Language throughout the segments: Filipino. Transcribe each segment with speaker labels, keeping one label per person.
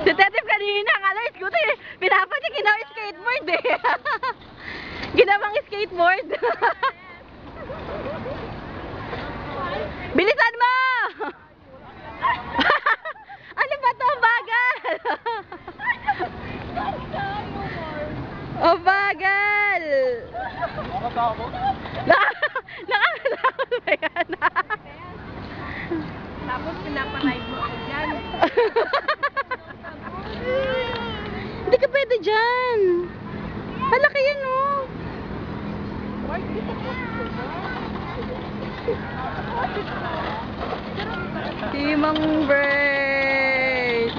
Speaker 1: Si Tetep kanina, akala scooter. Pinapacheck, ginawa skateboard eh. Ginawang skateboard. Bilisan mo! Ano ba to? Bagal! Oh, bagal! Nakakalakot ba yan?
Speaker 2: Tapos pinapalive mo ako dyan.
Speaker 1: Hindi ka pwede dyan. Malaki yan, oh. Timang bird.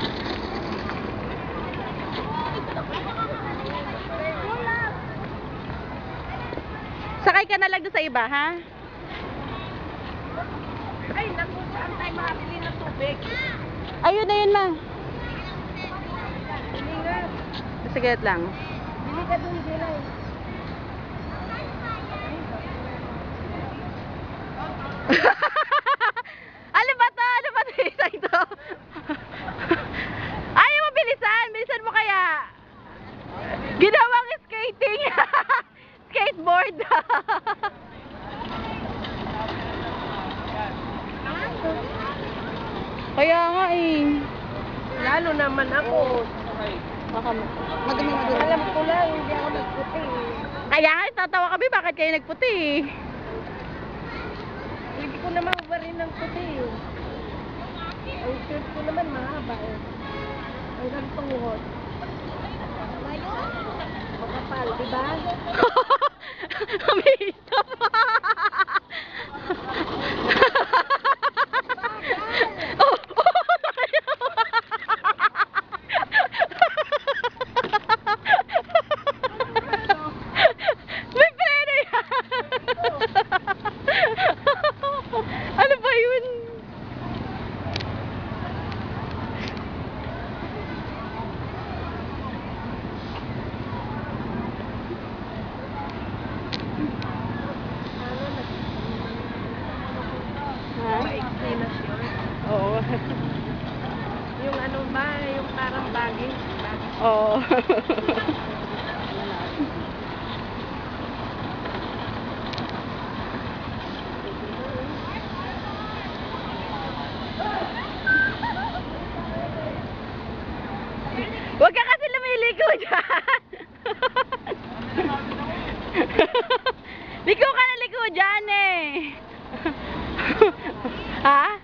Speaker 1: Sakay ka na lang doon sa iba, ha?
Speaker 2: Ay, naku, saan tayo makabili ng tubig?
Speaker 1: Ayun na yun, ma.
Speaker 2: Hindi nga.
Speaker 1: Sige lang.
Speaker 2: Bili ka dun, Gilay.
Speaker 1: Ano ba to? Ano ba to? Isa ito? Ayaw mo bilisan. Bilisan mo kaya. Ginawang skating. Skateboard. Kaya nga eh.
Speaker 2: Lalo naman ako.
Speaker 1: Madumi.
Speaker 2: Alam ko lang, hindi ako nagputi.
Speaker 1: Kaya nga, tatawa kami. Bakit kayo nagputi?
Speaker 2: Hindi ko naman ubarin ng puti. Ang shirt ko naman mahaba eh. Hanggang tuhod. Makapal, diba?
Speaker 1: Kami stop. Oh, may pera yan. Ano ba yun? Ha?
Speaker 2: Maiksi na siya.
Speaker 1: Oo.
Speaker 2: Yung ano ba, yung parang bagay.
Speaker 1: Oo. Huwag ka kasi lumiligo dyan. Liko ka na liko dyan eh. Ha?